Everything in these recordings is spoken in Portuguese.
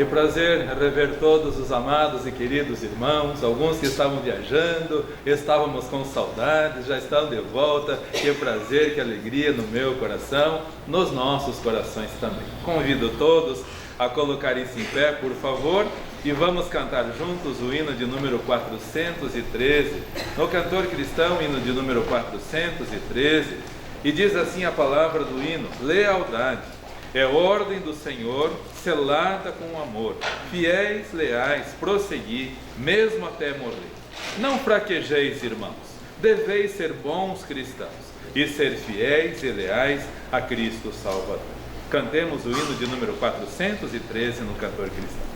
Que prazer rever todos os amados e queridos irmãos, alguns que estavam viajando, estávamos com saudades, já estão de volta. Que prazer, que alegria no meu coração, nos nossos corações também. Convido todos a colocarem-se em pé, por favor, e vamos cantar juntos o hino de número 413, no Cantor Cristão, hino de número 413, e diz assim a palavra do hino: lealdade. É ordem do Senhor, selada com amor. Fiéis, leais, prossegui, mesmo até morrer. Não fraquejeis, irmãos. Deveis ser bons cristãos e ser fiéis e leais a Cristo Salvador. Cantemos o hino de número 413 no Cantor Cristão.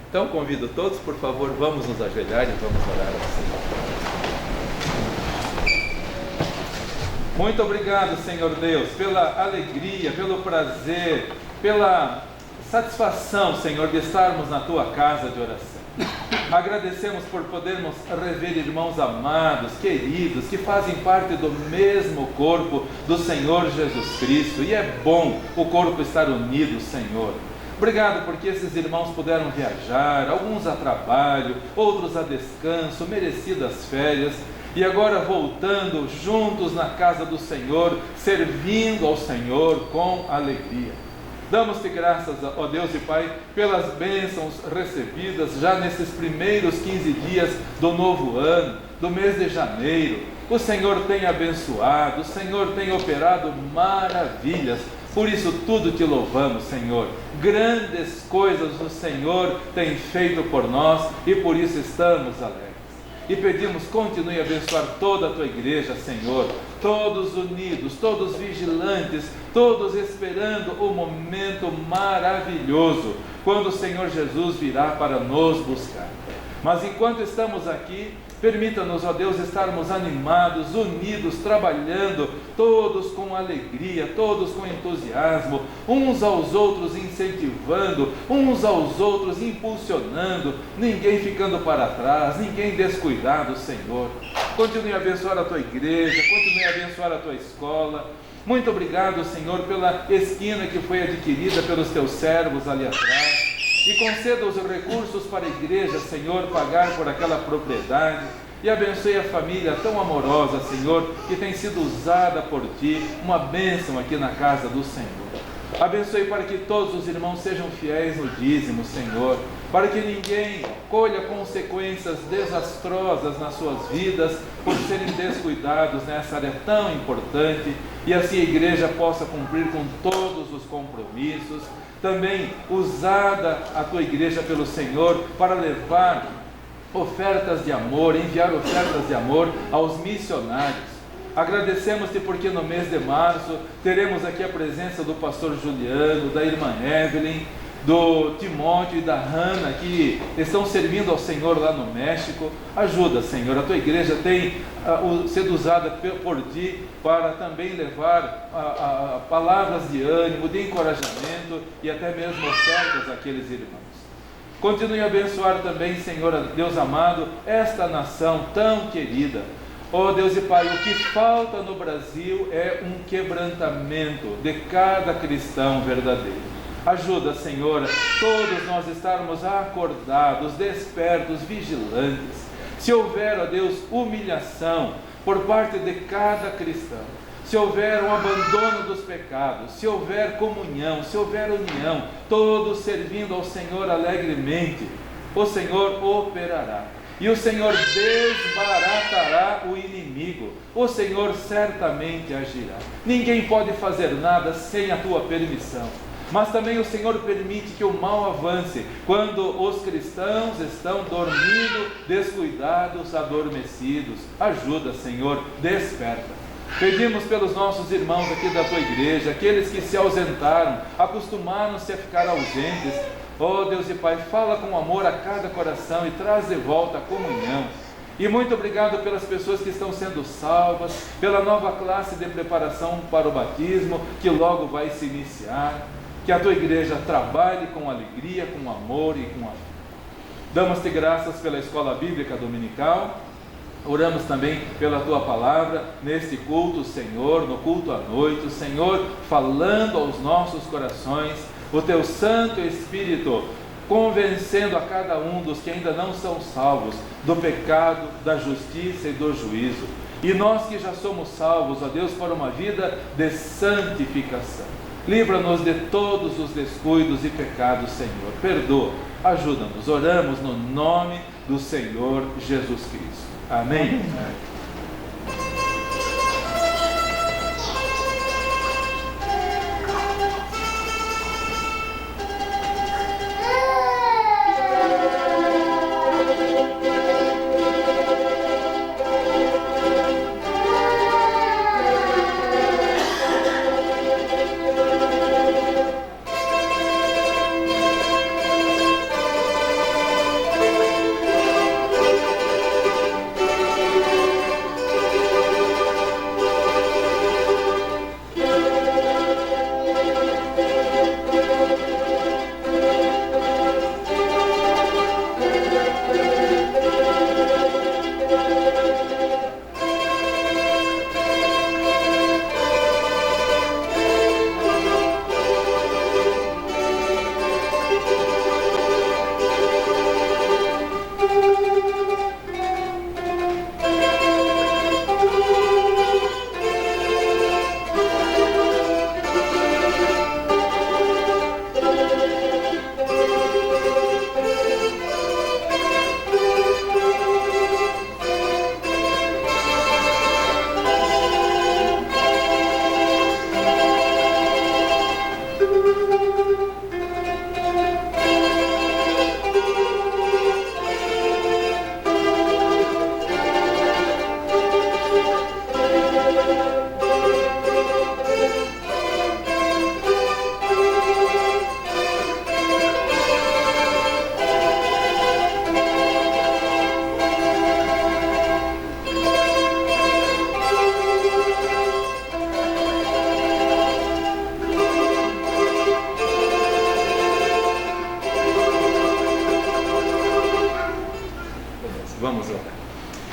Então convido todos, por favor, vamos nos ajoelhar e vamos orar assim. Muito obrigado, Senhor Deus, pela alegria, pelo prazer, pela satisfação, Senhor, de estarmos na Tua casa de oração. Agradecemos por podermos rever irmãos amados, queridos, que fazem parte do mesmo corpo do Senhor Jesus Cristo. E é bom o corpo estar unido, Senhor. Obrigado porque esses irmãos puderam viajar, alguns a trabalho, outros a descanso, merecidas férias, e agora voltando juntos na casa do Senhor, servindo ao Senhor com alegria. Damos-te graças, ó Deus e Pai, pelas bênçãos recebidas já nesses primeiros 15 dias do novo ano, do mês de janeiro. O Senhor tem abençoado, o Senhor tem operado maravilhas. Por isso tudo te louvamos, Senhor. Grandes coisas o Senhor tem feito por nós e por isso estamos alegres. E pedimos, continue a abençoar toda a tua igreja, Senhor, todos unidos, todos vigilantes, todos esperando o momento maravilhoso, quando o Senhor Jesus virá para nos buscar. Mas enquanto estamos aqui, permita-nos, ó Deus, estarmos animados, unidos, trabalhando, todos com alegria, todos com entusiasmo, uns aos outros incentivando, uns aos outros impulsionando, ninguém ficando para trás, ninguém descuidado, Senhor. Continue a abençoar a tua igreja, continue a abençoar a tua escola. Muito obrigado, Senhor, pela esquina que foi adquirida pelos teus servos ali atrás. E conceda os recursos para a igreja, Senhor, pagar por aquela propriedade. E abençoe a família tão amorosa, Senhor, que tem sido usada por Ti, uma bênção aqui na casa do Senhor. Abençoe para que todos os irmãos sejam fiéis no dízimo, Senhor, para que ninguém colha consequências desastrosas nas suas vidas por serem descuidados nessa área tão importante, e assim a igreja possa cumprir com todos os compromissos. Também usada a tua igreja pelo Senhor para levar ofertas de amor, enviar ofertas de amor aos missionários. Agradecemos-te porque no mês de março teremos aqui a presença do pastor Juliano, da irmã Evelyn, do Timóteo e da Hannah, que estão servindo ao Senhor lá no México. Ajuda, Senhor, a tua igreja tem sido usada por Ti para também levar palavras de ânimo, de encorajamento e até mesmo ofertas àqueles irmãos. Continue a abençoar também, Senhor, Deus amado, esta nação tão querida. Oh Deus e Pai, o que falta no Brasil é um quebrantamento de cada cristão verdadeiro. Ajuda, Senhor, todos nós estarmos acordados, despertos, vigilantes. Se houver, ó Deus, humilhação por parte de cada cristão, se houver um abandono dos pecados, se houver comunhão, se houver união, todos servindo ao Senhor alegremente, o Senhor operará. E o Senhor desbaratará o inimigo. O Senhor certamente agirá. Ninguém pode fazer nada sem a tua permissão. Mas também o Senhor permite que o mal avance quando os cristãos estão dormindo, descuidados, adormecidos. Ajuda, Senhor, desperta. Pedimos pelos nossos irmãos aqui da tua igreja, aqueles que se ausentaram, acostumaram-se a ficar ausentes. Oh Deus e Pai, fala com amor a cada coração e traz de volta a comunhão. E muito obrigado pelas pessoas que estão sendo salvas, pela nova classe de preparação para o batismo, que logo vai se iniciar. Que a tua igreja trabalhe com alegria, com amor e com afeto. Damos-te graças pela escola bíblica dominical. Oramos também pela tua palavra neste culto, Senhor, no culto à noite. O Senhor falando aos nossos corações, o teu Santo Espírito convencendo a cada um dos que ainda não são salvos do pecado, da justiça e do juízo. E nós que já somos salvos, ó Deus, para uma vida de santificação. Livra-nos de todos os descuidos e pecados, Senhor. Perdoa, ajuda-nos. Oramos no nome do Senhor Jesus Cristo. Amém.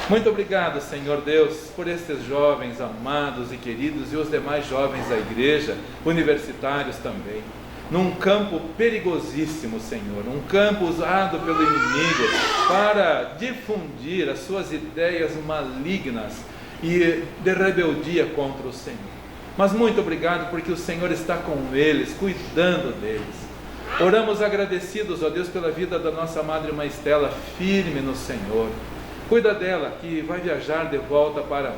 Muito obrigado, Senhor Deus, por estes jovens amados e queridos e os demais jovens da igreja, universitários também. Num campo perigosíssimo, Senhor, um campo usado pelo inimigo para difundir as suas ideias malignas e de rebeldia contra o Senhor. Mas muito obrigado porque o Senhor está com eles, cuidando deles. Oramos agradecidos, ó Deus, pela vida da nossa amada irmã Estela, firme no Senhor. Cuida dela, que vai viajar de volta para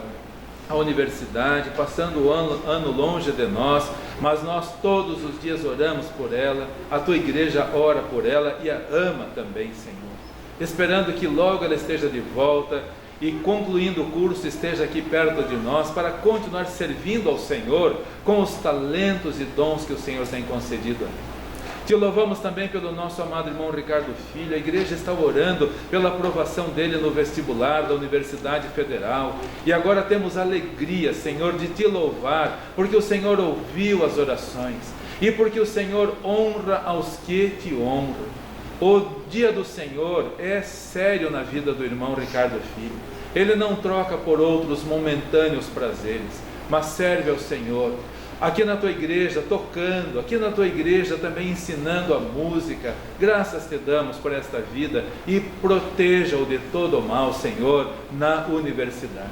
a universidade, passando o ano longe de nós, mas nós todos os dias oramos por ela, a tua igreja ora por ela e a ama também, Senhor. Esperando que logo ela esteja de volta e, concluindo o curso, esteja aqui perto de nós para continuar servindo ao Senhor com os talentos e dons que o Senhor tem concedido a ela. Te louvamos também pelo nosso amado irmão Ricardo Filho. A igreja está orando pela aprovação dele no vestibular da Universidade Federal. E agora temos alegria, Senhor, de te louvar, porque o Senhor ouviu as orações e porque o Senhor honra aos que te honram. O dia do Senhor é sério na vida do irmão Ricardo Filho. Ele não troca por outros momentâneos prazeres, mas serve ao Senhor. Aqui na tua igreja, tocando, aqui na tua igreja também ensinando a música. Graças te damos por esta vida e proteja-o de todo o mal, Senhor, na universidade.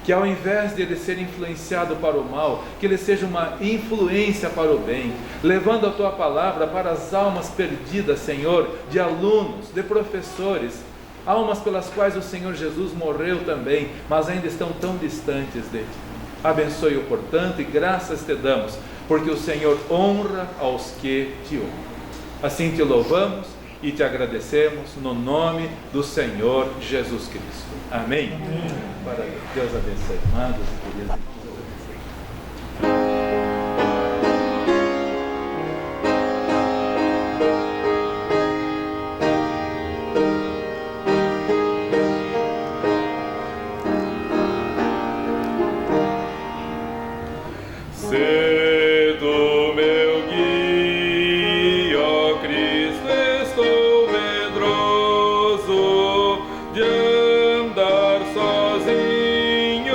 Que ao invés de ele ser influenciado para o mal, que ele seja uma influência para o bem, levando a tua palavra para as almas perdidas, Senhor, de alunos, de professores, almas pelas quais o Senhor Jesus morreu também, mas ainda estão tão distantes de ti. Abençoe-o, portanto, e graças te damos, porque o Senhor honra aos que te honram. Assim te louvamos e te agradecemos no nome do Senhor Jesus Cristo. Amém? Amém. Para Deus abençoe, amados e queridos. De andar sozinho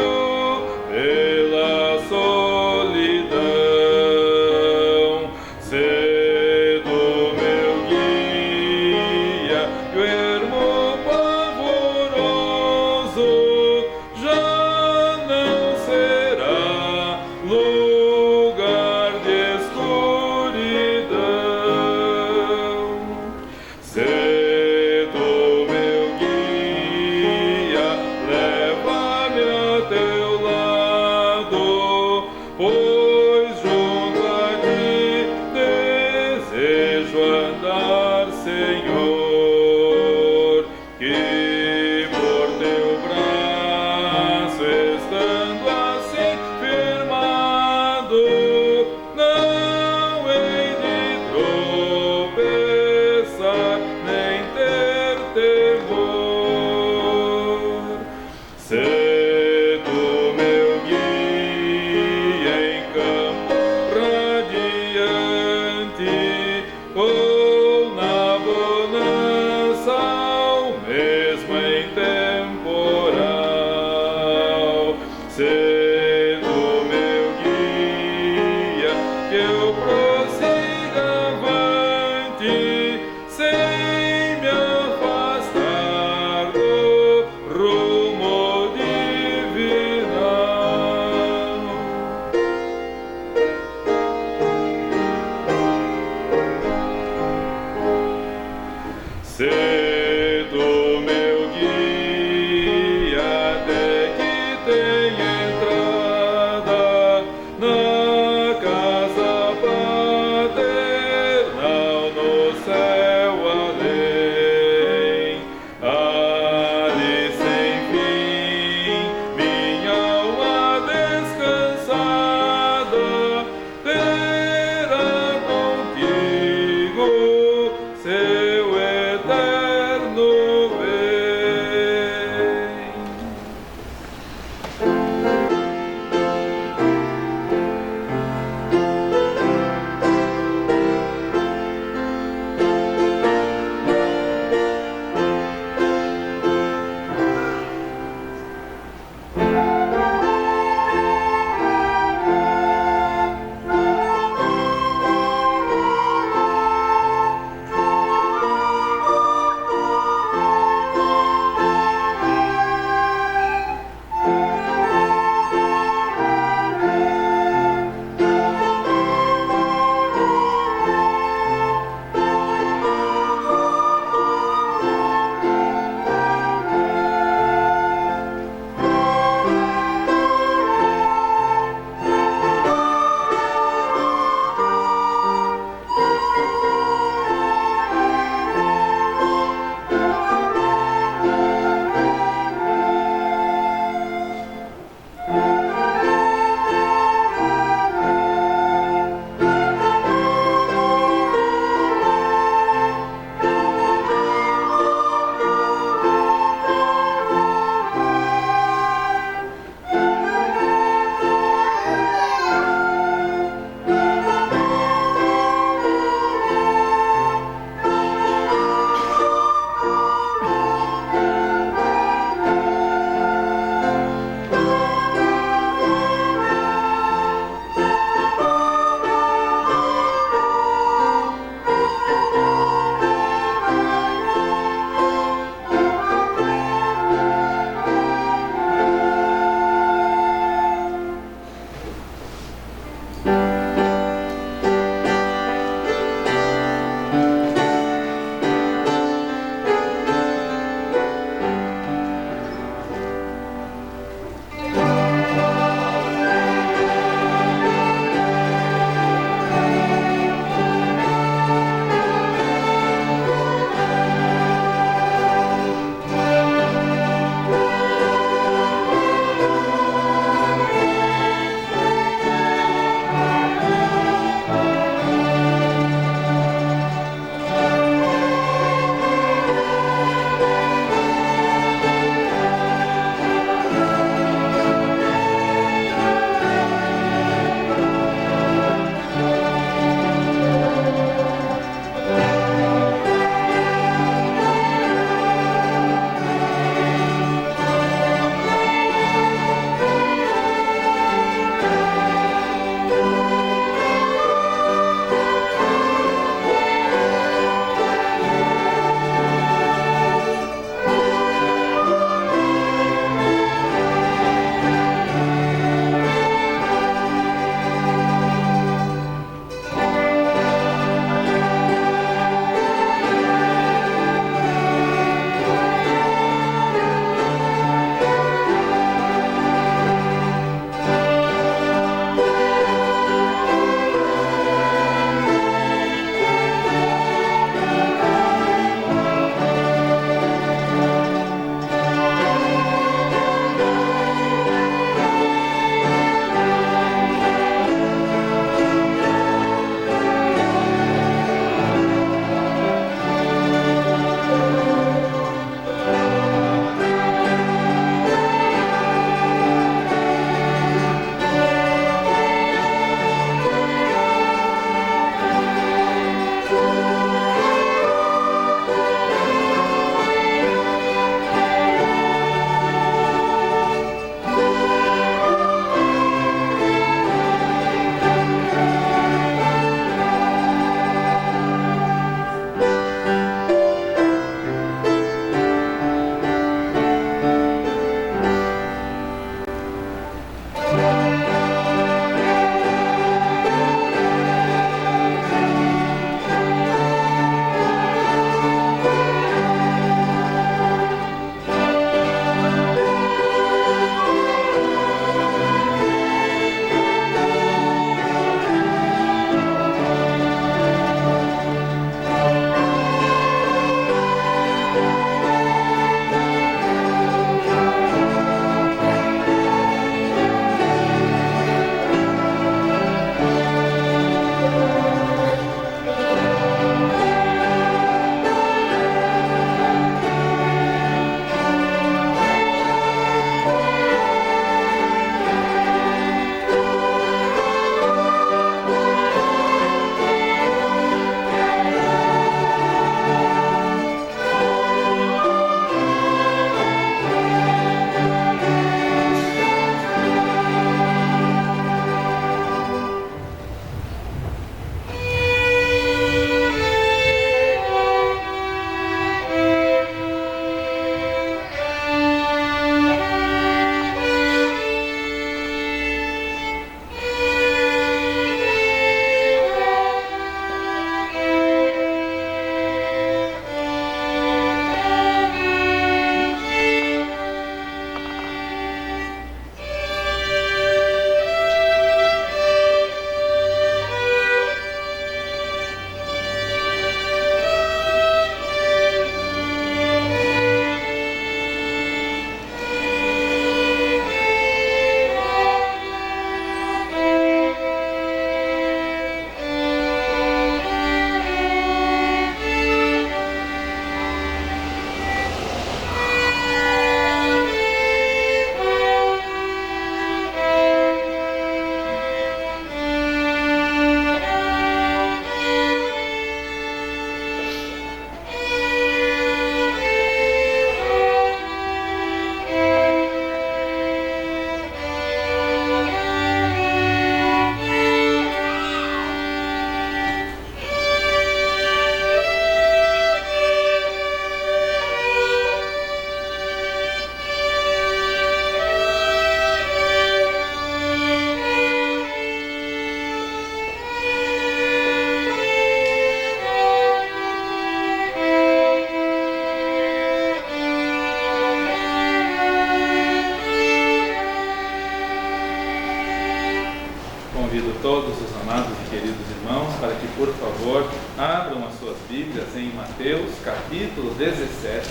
para que, por favor, abram as suas Bíblias em Mateus, capítulo 17.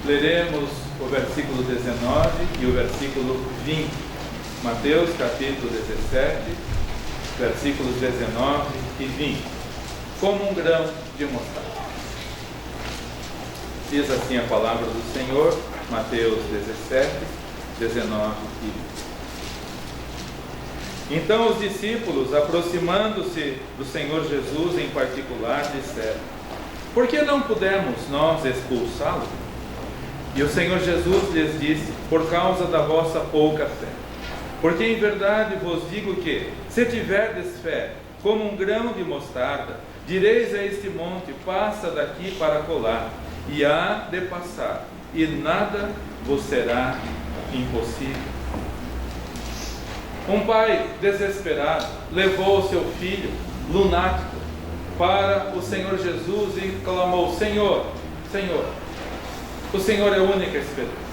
Leremos o versículo 19 e o versículo 20. Mateus, capítulo 17, versículos 19 e 20. Como um grão de mostarda. Diz assim a palavra do Senhor, Mateus 17, 19 e 20. Então os discípulos, aproximando-se do Senhor Jesus em particular, disseram: por que não pudemos nós expulsá-lo? E o Senhor Jesus lhes disse: por causa da vossa pouca fé. Porque em verdade vos digo que, se tiverdes fé, como um grão de mostarda, direis a este monte: passa daqui para colar, e há de passar, e nada vos será impossível. Um pai desesperado levou o seu filho, lunático, para o Senhor Jesus e clamou: Senhor, Senhor, o Senhor é a única esperança.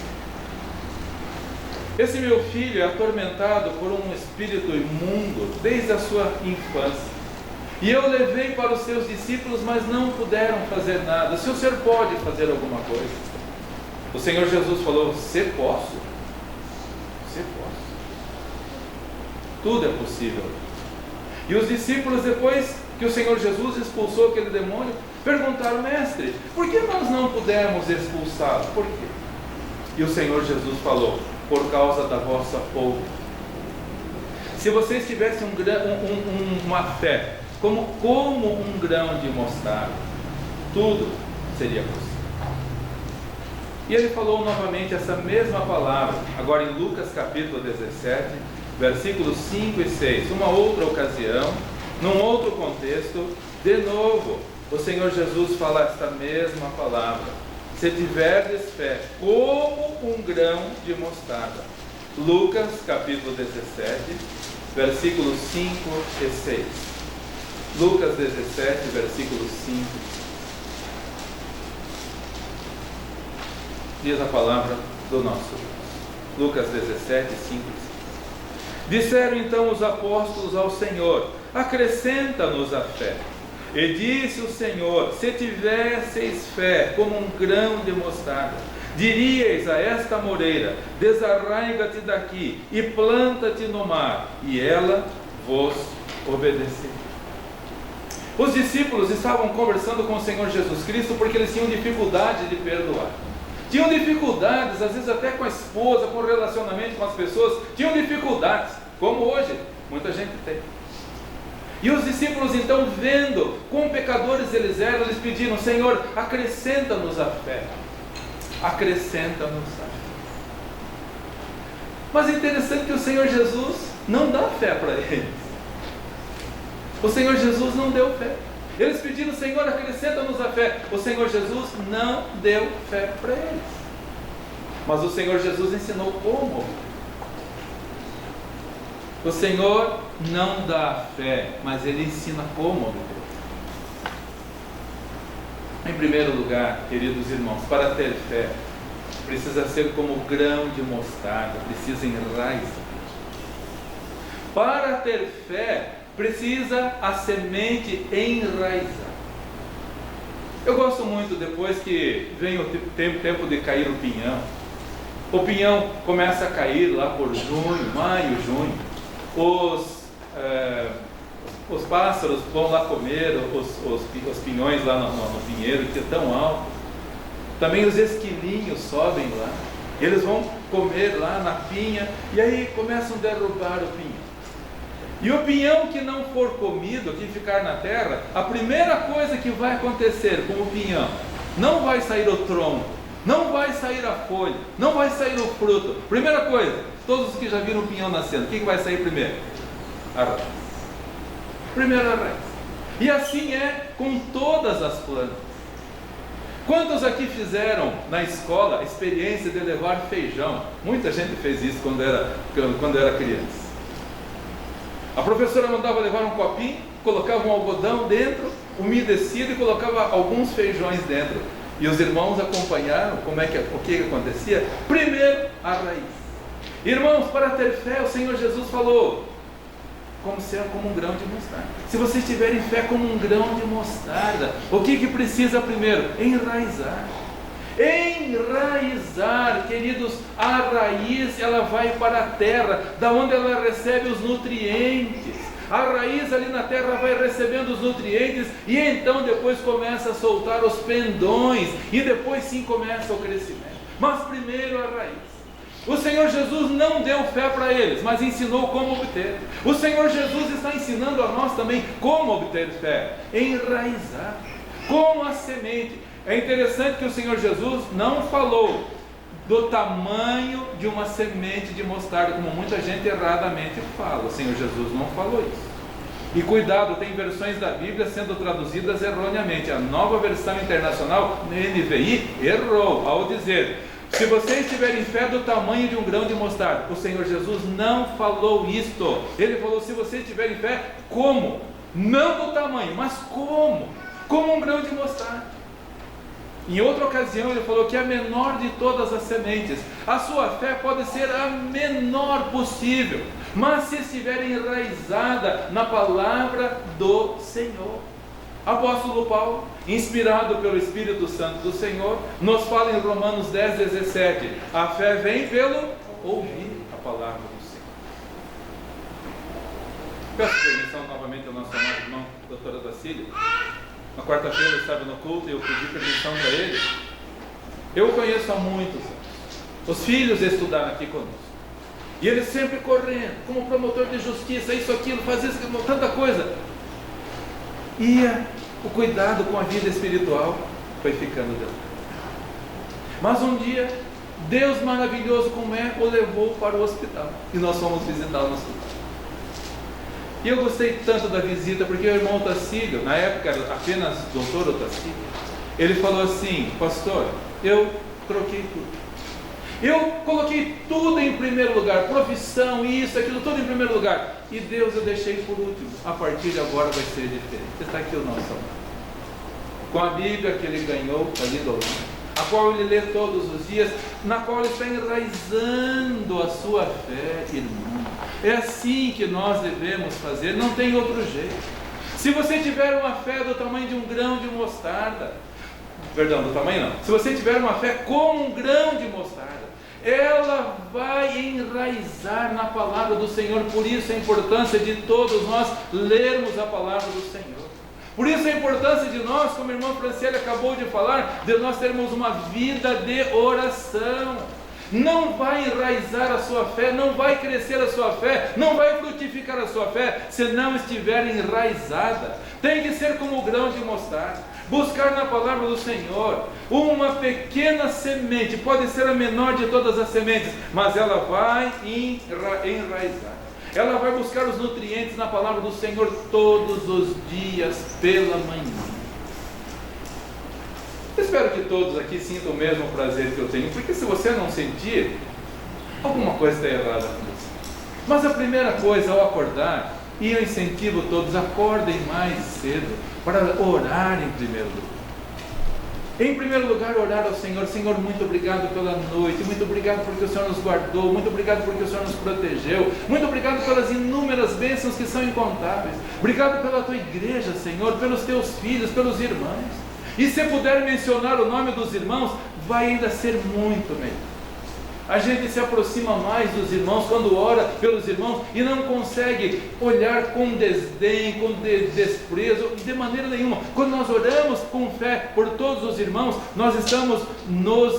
Esse meu filho é atormentado por um espírito imundo desde a sua infância. E eu levei para os seus discípulos, mas não puderam fazer nada. Se o Senhor pode fazer alguma coisa? O Senhor Jesus falou: se posso? Se posso. Tudo é possível. E os discípulos, depois que o Senhor Jesus expulsou aquele demônio, perguntaram: mestre, por que nós não pudemos expulsá-lo? Por quê? E o Senhor Jesus falou: por causa da vossa pouca. Se vocês tivessem uma fé como um grão de mostarda, tudo seria possível. E ele falou novamente essa mesma palavra, agora em Lucas capítulo 17, versículos 5 e 6, uma outra ocasião, num outro contexto, de novo, o Senhor Jesus fala esta mesma palavra: se tiverdes fé como um grão de mostarda. Lucas capítulo 17, versículos 5 e 6. Lucas 17, versículos 5. Diz a palavra do nosso Deus. Lucas 17, 5 e 6. Disseram então os apóstolos ao Senhor: acrescenta-nos a fé. E disse o Senhor: se tivesseis fé como um grão de mostarda, diríeis a esta moreira: desarraiga-te daqui e planta-te no mar, e ela vos obedecerá. Os discípulos estavam conversando com o Senhor Jesus Cristo porque eles tinham dificuldade de perdoar. Tinham dificuldades, às vezes até com a esposa, com o relacionamento com as pessoas. Tinham dificuldades, como hoje muita gente tem. E os discípulos então, vendo quão pecadores eles eram, eles pediram: Senhor, acrescenta-nos a fé. Acrescenta-nos a fé. Mas é interessante que o Senhor Jesus não dá fé para eles. O Senhor Jesus não deu fé. Eles pediram: Senhor, acrescenta-nos a fé. O Senhor Jesus não deu fé para eles. Mas o Senhor Jesus ensinou como. O Senhor não dá fé, mas Ele ensina como obedecer. Em primeiro lugar, queridos irmãos, para ter fé, precisa ser como grão de mostarda, precisa enraizar. Para ter fé, precisa a semente enraizar. Eu gosto muito, depois que vem o tempo de cair o pinhão começa a cair lá por junho, maio, junho. Os pássaros vão lá comer os pinhões lá no pinheiro, que é tão alto. Também os esquilinhos sobem lá, eles vão comer lá na pinha, e aí começam a derrubar o pinhão. E o pinhão que não for comido, que ficar na terra, a primeira coisa que vai acontecer com o pinhão: não vai sair o tronco, não vai sair a folha, não vai sair o fruto. Primeira coisa, todos os que já viram o pinhão nascendo, o que vai sair primeiro? A raiz. Primeiro a raiz. E assim é com todas as plantas. Quantos aqui fizeram na escola a experiência de levar feijão? Muita gente fez isso quando era criança. A professora mandava levar um copinho, colocava um algodão dentro, umedecido, e colocava alguns feijões dentro. E os irmãos acompanharam o que acontecia. Primeiro, a raiz. Irmãos, para ter fé, o Senhor Jesus falou: como um grão de mostarda. Se vocês tiverem fé como um grão de mostarda, o que precisa primeiro? Enraizar. Enraizar, queridos, a raiz ela vai para a terra, da onde ela recebe os nutrientes. A raiz ali na terra vai recebendo os nutrientes e então depois começa a soltar os pendões e depois sim começa o crescimento. Mas primeiro a raiz. O Senhor Jesus não deu fé para eles, mas ensinou como obter. O Senhor Jesus está ensinando a nós também como obter fé. Enraizar, como a semente. É interessante que o Senhor Jesus não falou do tamanho de uma semente de mostarda, como muita gente erradamente fala. O Senhor Jesus não falou isso. E cuidado, tem versões da Bíblia sendo traduzidas erroneamente. A Nova Versão Internacional, NVI, errou ao dizer: se vocês tiverem fé do tamanho de um grão de mostarda. O Senhor Jesus não falou isto. Ele falou: se vocês tiverem fé, como? Não do tamanho, mas como? Como um grão de mostarda. Em outra ocasião ele falou que é a menor de todas as sementes. A sua fé pode ser a menor possível, mas se estiver enraizada na palavra do Senhor. Apóstolo Paulo, inspirado pelo Espírito Santo do Senhor, nos fala em Romanos 10:17: a fé vem pelo ouvir a palavra do Senhor. Peço permissão novamente ao nosso amado irmão, doutora Dacília. Na quarta-feira eu estava no culto e eu pedi permissão para ele. Eu o conheço há muitos anos. Os filhos estudaram aqui conosco. E ele sempre correndo, como promotor de justiça, isso, aquilo, fazia isso, tanta coisa. E o cuidado com a vida espiritual foi ficando de lado. Mas um dia, Deus maravilhoso como é, o levou para o hospital. E nós fomos visitá-lo no hospital. E eu gostei tanto da visita, porque o irmão Otacílio, na época era apenas doutor Otacílio, ele falou assim: pastor, eu troquei tudo. Eu coloquei tudo em primeiro lugar, profissão, isso, aquilo, tudo em primeiro lugar. E Deus eu deixei por último. A partir de agora vai ser diferente. Está aqui o nosso amor. Com a Bíblia que ele ganhou ali do lado, a qual ele lê todos os dias, na qual ele está enraizando a sua fé, irmão. É assim que nós devemos fazer, não tem outro jeito. Se você tiver uma fé do tamanho de um grão de mostarda, perdão, do tamanho não, se você tiver uma fé como um grão de mostarda, ela vai enraizar na palavra do Senhor. Por isso a importância de todos nós lermos a palavra do Senhor. Por isso a importância de nós, como a irmã Franciele acabou de falar, de nós termos uma vida de oração. Não vai enraizar a sua fé, não vai crescer a sua fé, não vai frutificar a sua fé, se não estiver enraizada. Tem que ser como o grão de mostarda. Buscar na palavra do Senhor. Uma pequena semente, pode ser a menor de todas as sementes, mas ela vai enraizar. Ela vai buscar os nutrientes na palavra do Senhor todos os dias pela manhã. Espero que todos aqui sintam o mesmo prazer que eu tenho, porque se você não sentir, alguma coisa está errada com você. Mas a primeira coisa ao acordar, e eu incentivo todos, acordem mais cedo para orar em primeiro lugar. Em primeiro lugar, orar ao Senhor. Senhor, muito obrigado pela noite, muito obrigado porque o Senhor nos guardou, muito obrigado porque o Senhor nos protegeu, muito obrigado pelas inúmeras bênçãos que são incontáveis. Obrigado pela tua igreja, Senhor, pelos teus filhos, pelos irmãos. E se puder mencionar o nome dos irmãos, vai ainda ser muito melhor. A gente se aproxima mais dos irmãos quando ora pelos irmãos e não consegue olhar com desdém, com desprezo, de maneira nenhuma. Quando nós oramos com fé por todos os irmãos, nós estamos nos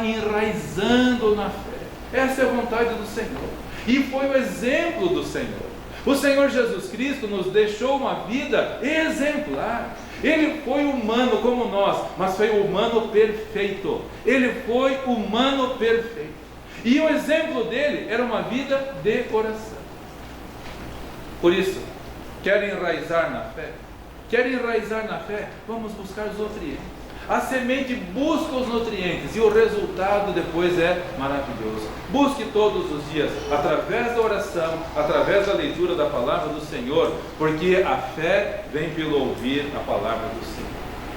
enraizando na fé. Essa é a vontade do Senhor. E foi o exemplo do Senhor. O Senhor Jesus Cristo nos deixou uma vida exemplar. Ele foi humano como nós, mas foi humano perfeito. Ele foi humano perfeito. E o exemplo dele era uma vida de oração. Por isso, quer enraizar na fé? Quer enraizar na fé? Vamos buscar os nutrientes. A semente busca os nutrientes e o resultado depois é maravilhoso. Busque todos os dias, através da oração, através da leitura da palavra do Senhor, porque a fé vem pelo ouvir a palavra do Senhor.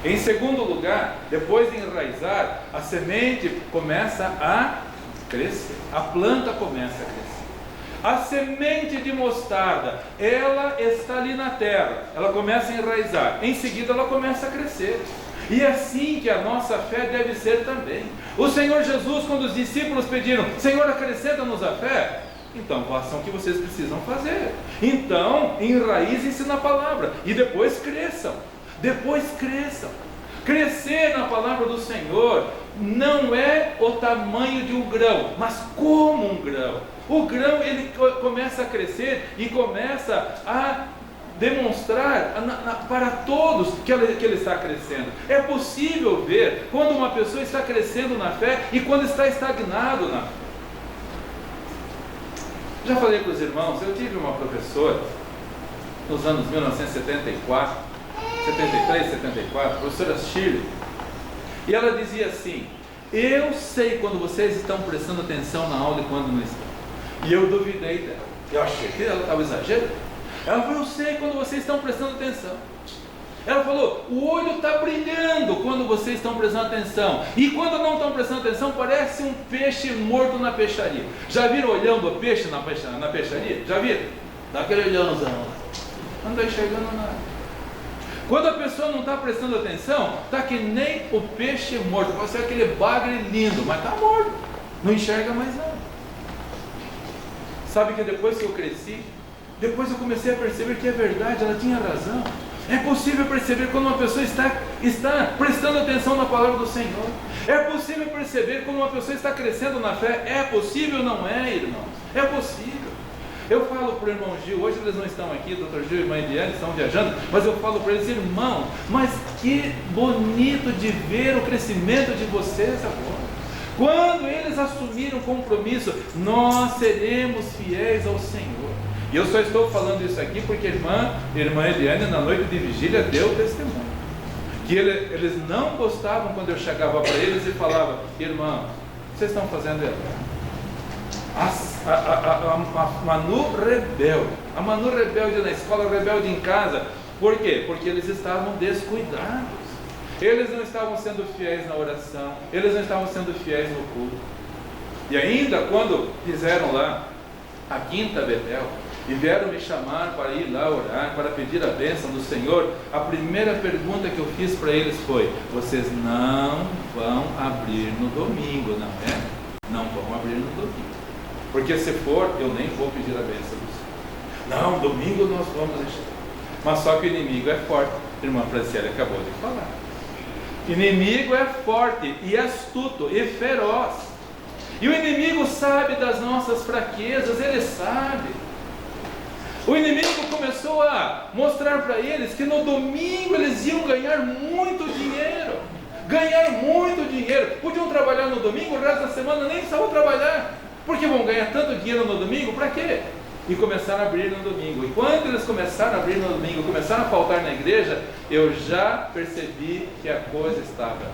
Em segundo lugar, depois de enraizar, a semente começa a crescer, a planta começa a crescer. A semente de mostarda, ela está ali na terra, ela começa a enraizar, em seguida ela começa a crescer. E é assim que a nossa fé deve ser também. O Senhor Jesus, quando os discípulos pediram: Senhor, acrescenta-nos a fé, então façam o que vocês precisam fazer. Então enraizem-se na palavra e depois cresçam. Crescer na palavra do Senhor não é o tamanho de um grão, mas como um grão. O grão, ele começa a crescer e começa a demonstrar para todos que ele está crescendo. É possível ver quando uma pessoa está crescendo na fé e quando está estagnado na fé. Já falei para os irmãos, eu tive uma professora nos anos 1973, 74, professora Shirley, e ela dizia assim: eu sei quando vocês estão prestando atenção na aula e quando não estão. E eu duvidei dela, eu achei que ela estava exagerando. Ela falou: eu sei quando vocês estão prestando atenção. Ela falou: o olho está brilhando quando vocês estão prestando atenção, e quando não estão prestando atenção, parece um peixe morto na peixaria. Já viram olhando o peixe na peixaria? Já viram? Dá aquele olhãozão lá, não está enxergando nada. Quando a pessoa não está prestando atenção, está que nem o peixe morto. Pode ser aquele bagre lindo, mas está morto, não enxerga mais nada. Sabe que depois que eu cresci, depois eu comecei a perceber que é verdade, ela tinha razão. É possível perceber quando uma pessoa está prestando atenção na palavra do Senhor. É possível perceber quando uma pessoa está crescendo na fé. É possível, não é, irmãos? É possível. Eu falo para o irmão Gil, hoje eles não estão aqui, doutor Gil e mãe Diane estão viajando, mas eu falo para eles: irmão, mas que bonito de ver o crescimento de vocês agora. Quando eles assumiram o compromisso, nós seremos fiéis ao Senhor. E eu só estou falando isso aqui porque a irmã Eliane, na noite de vigília, deu testemunho. Que eles não gostavam quando eu chegava para eles e falava: irmão, vocês estão fazendo errado. A Manu rebelde na escola, rebelde em casa. Por quê? Porque eles estavam descuidados. Eles não estavam sendo fiéis na oração, eles não estavam sendo fiéis no culto. E ainda quando fizeram lá a quinta Betel e vieram me chamar para ir lá orar, para pedir a bênção do Senhor, a primeira pergunta que eu fiz para eles foi: vocês não vão abrir no domingo, não é? Não vão abrir no domingo, porque se for, eu nem vou pedir a bênção do Senhor. Não, domingo nós vamos deixar. Mas só que o inimigo é forte. A irmã Franciele acabou de falar. Inimigo é forte e astuto e feroz. E o inimigo sabe das nossas fraquezas, ele sabe. O inimigo começou a mostrar para eles que no domingo eles iam ganhar muito dinheiro. Podiam trabalhar no domingo, o resto da semana nem precisavam trabalhar. Porque vão ganhar tanto dinheiro no domingo, para quê? E começaram a abrir no domingo. E quando eles começaram a abrir no domingo, começaram a faltar na igreja, eu já percebi que a coisa estava.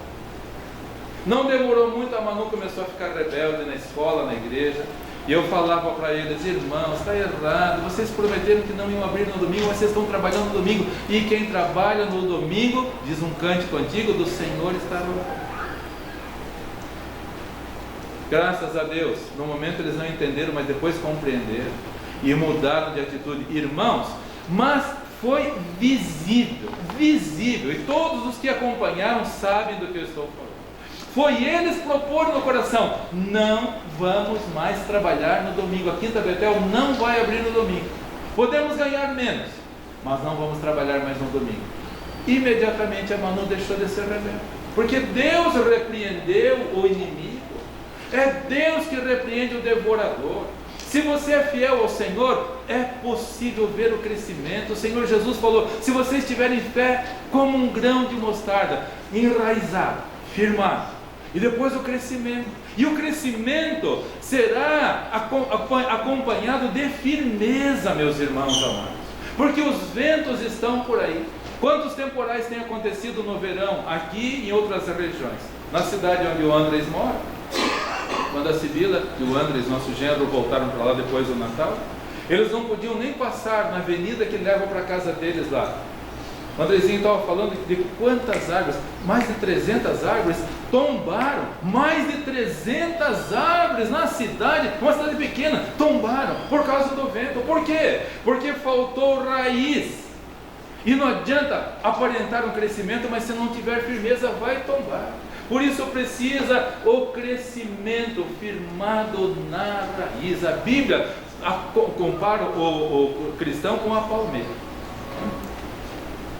Não demorou muito, a Manu começou a ficar rebelde na escola, na igreja. E eu falava para eles: irmãos, está errado, vocês prometeram que não iam abrir no domingo, mas vocês estão trabalhando no domingo. E quem trabalha no domingo, diz um cântico antigo, do Senhor está louvado. Graças a Deus, no momento eles não entenderam, mas depois compreenderam e mudaram de atitude, irmãos. Mas foi visível, e todos os que acompanharam sabem do que eu estou falando. Foi eles propor no coração: não vamos mais trabalhar no domingo, a quinta Betel não vai abrir no domingo. Podemos ganhar menos, mas não vamos trabalhar mais no domingo. Imediatamente a Manu deixou de ser rebelde, porque Deus repreendeu o inimigo. É Deus que repreende o devorador. Se você é fiel ao Senhor, é possível ver o crescimento. O Senhor Jesus falou: se vocês tiverem fé como um grão de mostarda, enraizado, firmado, e depois o crescimento. E o crescimento será acompanhado de firmeza, meus irmãos amados, porque os ventos estão por aí. Quantos temporais têm acontecido no verão, aqui e em outras regiões? Na cidade onde o Andrés mora, quando a Sibila e o Andrés, nosso genro, voltaram para lá depois do Natal, eles não podiam nem passar na avenida que leva para a casa deles lá. O Andrezinho estava falando de quantas árvores, mais de 300 árvores tombaram, mais de 300 árvores na cidade, uma cidade pequena, tombaram por causa do vento. Por quê? Porque faltou raiz. E não adianta aparentar um crescimento, mas se não tiver firmeza, vai tombar. Por isso precisa o crescimento firmado na raiz. A Bíblia compara o cristão com a palmeira.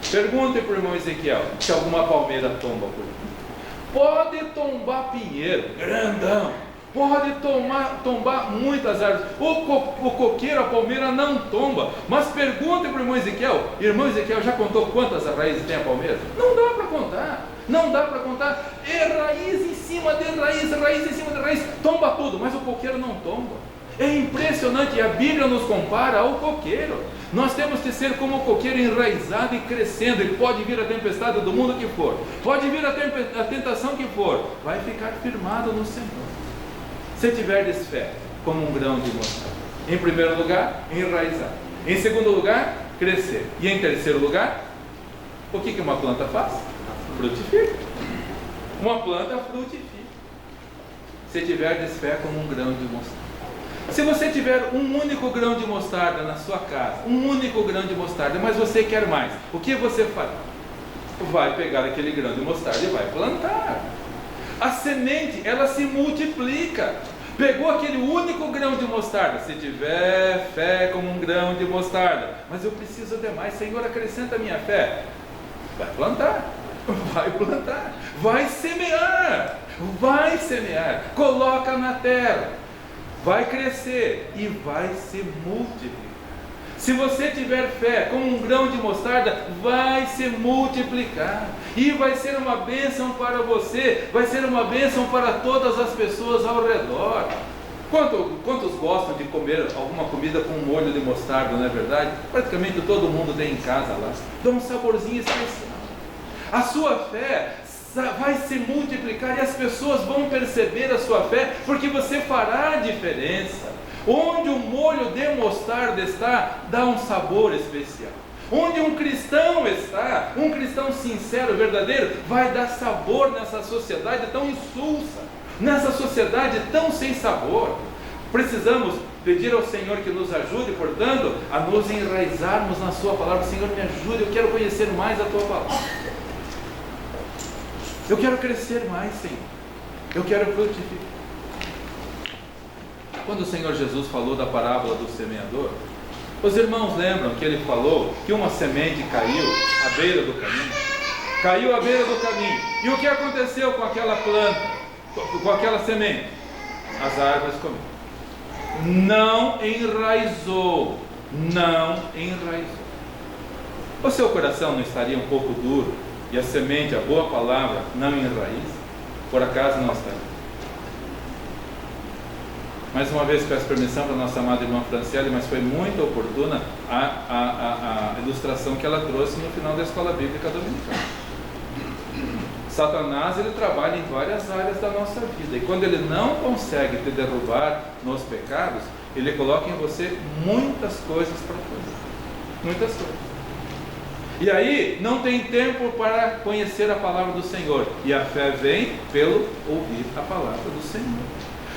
Pergunte para o irmão Ezequiel se alguma palmeira tomba por aí. Pode tombar pinheiro, grandão. Pode tombar muitas árvores. O coqueiro, a palmeira não tomba. Mas pergunte para o irmão Ezequiel. Irmão Ezequiel já contou quantas raízes tem a palmeira? Não dá para contar. Não dá para contar. É raiz em cima de raiz, raiz em cima de raiz. Tomba tudo, mas o coqueiro não tomba. É impressionante. E a Bíblia nos compara ao coqueiro. Nós temos que ser como o coqueiro, enraizado e crescendo. Ele pode vir a tempestade do mundo que for, pode vir a tentação que for, vai ficar firmado no Senhor. Se tiverdes fé, como um grão de mostarda. Em primeiro lugar, enraizar. Em segundo lugar, crescer. E em terceiro lugar, o que uma planta faz? Frutifica. Uma planta frutifica. Se tiverdes fé, como um grão de mostarda. Se você tiver um único grão de mostarda na sua casa, um único grão de mostarda, mas você quer mais, o que você faz? Vai pegar aquele grão de mostarda e vai plantar. A semente, ela se multiplica. Pegou aquele único grão de mostarda. Se tiver fé como um grão de mostarda, mas eu preciso de mais, Senhor, acrescenta a minha fé. Vai plantar, vai semear, coloca na terra, vai crescer e vai se multiplicar. Se você tiver fé como um grão de mostarda, vai se multiplicar e vai ser uma bênção para você, vai ser uma bênção para todas as pessoas ao redor. Quantos gostam de comer alguma comida com molho de mostarda, não é verdade? Praticamente todo mundo tem em casa lá. Dá um saborzinho especial. A sua fé vai se multiplicar e as pessoas vão perceber a sua fé, porque você fará a diferença. Onde o molho de mostarda está, dá um sabor especial. Onde um cristão está, um cristão sincero, verdadeiro, vai dar sabor nessa sociedade tão insulsa, nessa sociedade tão sem sabor. Precisamos pedir ao Senhor que nos ajude, portanto, a nos enraizarmos na sua palavra. Senhor, me ajude, eu quero conhecer mais a tua palavra. Eu quero crescer mais, Senhor. Eu quero frutificar. Quando o Senhor Jesus falou da parábola do semeador, os irmãos lembram que ele falou que uma semente caiu à beira do caminho? Caiu à beira do caminho. E o que aconteceu com aquela planta, com aquela semente? As árvores comeram. Não enraizou. O seu coração não estaria um pouco duro e a semente, a boa palavra, não enraiza? Por acaso não estaria? Mais uma vez peço permissão para a nossa amada irmã Franciele, mas foi muito oportuna a ilustração que ela trouxe no final da escola bíblica dominical. Satanás, ele trabalha em várias áreas da nossa vida, e quando ele não consegue te derrubar nos pecados, ele coloca em você muitas coisas para fazer, muitas coisas. E aí não tem tempo para conhecer a palavra do Senhor, e a fé vem pelo ouvir a palavra do Senhor.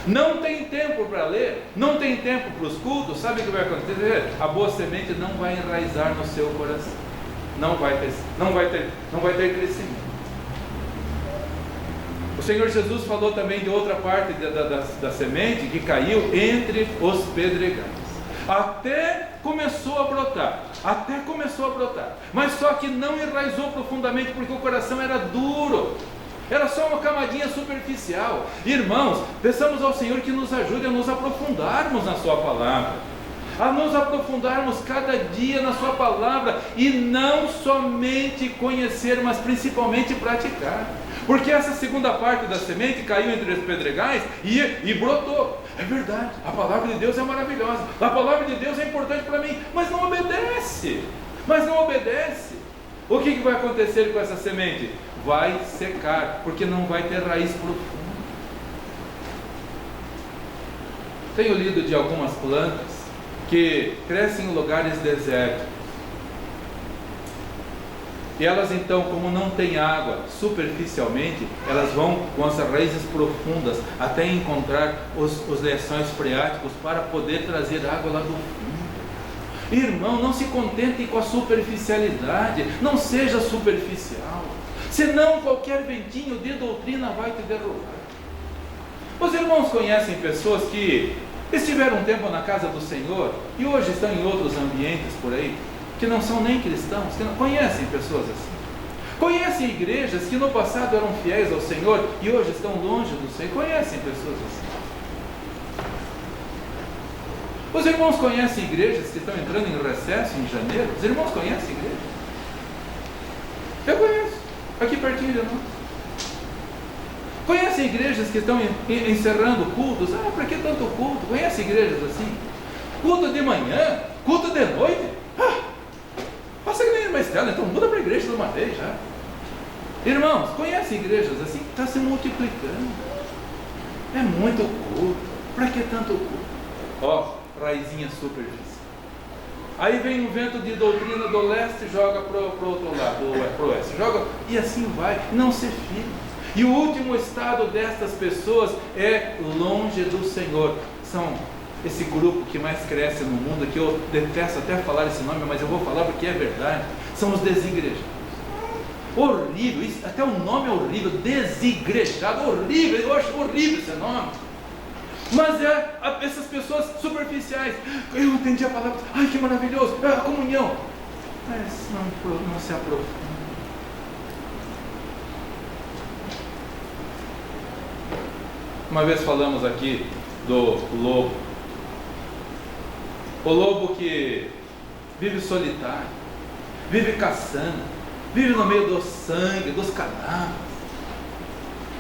Não tem tempo para ler, não tem tempo para os cultos. Sabe o que vai acontecer? A boa semente não vai enraizar no seu coração, não vai ter crescimento. O Senhor Jesus falou também de outra parte da semente que caiu entre os pedregais. Até começou a brotar, mas só que não enraizou profundamente, porque o coração era duro. Era só uma camadinha superficial. Irmãos, peçamos ao Senhor que nos ajude a nos aprofundarmos na sua palavra, a nos aprofundarmos cada dia na sua palavra, e não somente conhecer, mas principalmente praticar. Porque essa segunda parte da semente caiu entre os pedregais e brotou. É verdade, a palavra de Deus é maravilhosa, a palavra de Deus é importante para mim, mas não obedece. O que vai acontecer com essa semente? Vai secar, porque não vai ter raiz profunda. Tenho lido de algumas plantas que crescem em lugares desérticos. E elas então, como não têm água superficialmente, elas vão com as raízes profundas até encontrar os lençóis freáticos para poder trazer água lá do fundo. Irmão, não se contente com a superficialidade, não seja superficial, senão qualquer ventinho de doutrina vai te derrubar. Os irmãos conhecem pessoas que estiveram um tempo na casa do Senhor e hoje estão em outros ambientes por aí, que não são nem cristãos, que não conhecem pessoas assim. Conhecem igrejas que no passado eram fiéis ao Senhor e hoje estão longe do Senhor. Conhecem pessoas assim. Os irmãos conhecem igrejas que estão entrando em recesso em janeiro? Os irmãos conhecem igrejas? Eu conheço, aqui pertinho de nós. Conhecem igrejas que estão encerrando cultos? Ah, para que tanto culto? Conhece igrejas assim? Culto de manhã? Culto de noite? Ah, passa que nem mais tela, então muda para a igreja de uma vez já. Irmãos, conhecem igrejas assim? Está se multiplicando. É muito culto. Para que tanto culto? Ó, raizinha superfície. Aí vem um vento de doutrina do leste e joga para o outro lado, para o oeste. Joga, e assim vai, não se firma. E o último estado destas pessoas é longe do Senhor. São esse grupo que mais cresce no mundo, que eu detesto até falar esse nome, mas eu vou falar porque é verdade. São os desigrejados. Horrível, isso, até o nome é horrível, desigrejado, horrível, eu acho horrível esse nome. Mas essas pessoas superficiais, eu entendi a palavra, ai que maravilhoso, a comunhão, mas não se aprofunda. Uma vez falamos aqui do lobo, o lobo que vive solitário, vive caçando, vive no meio do sangue, dos cadáveres.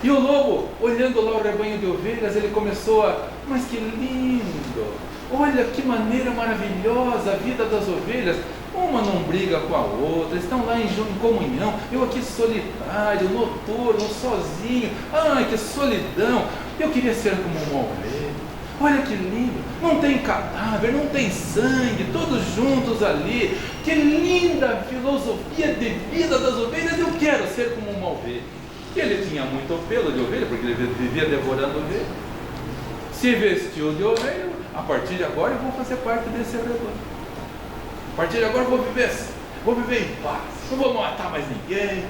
E o lobo, olhando lá o rebanho de ovelhas, ele começou mas que lindo, olha que maneira maravilhosa a vida das ovelhas, uma não briga com a outra, estão lá em comunhão, eu aqui solitário, noturno, sozinho, ai que solidão, eu queria ser como uma ovelha, olha que lindo, não tem cadáver, não tem sangue, todos juntos ali, que linda filosofia de vida das ovelhas, eu quero ser como uma ovelha. E ele tinha muito pelo de ovelha, porque ele vivia devorando ovelha, se vestiu de ovelha, a partir de agora eu vou fazer parte desse rebanho. A partir de agora eu vou viver em paz, não vou matar mais ninguém,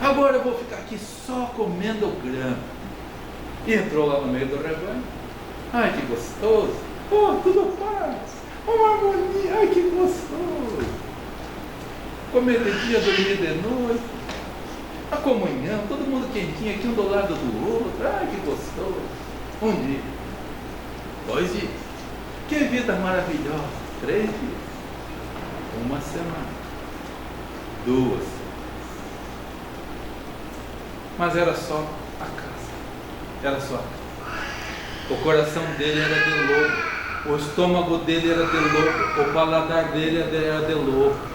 agora eu vou ficar aqui só comendo grama. E entrou lá no meio do rebanho, ai que gostoso, oh, tudo paz, uma harmonia, ai que gostoso, comer de dia, dormir de noite, a comunhão, todo mundo quentinho aqui um do lado do outro, ai que gostoso. Um dia, 2 dias, que vida maravilhosa, 3 dias, 1 semana, 2 semanas, mas era só a casa, era só a casa. O coração dele era de lobo, o estômago dele era de lobo, o paladar dele era de lobo.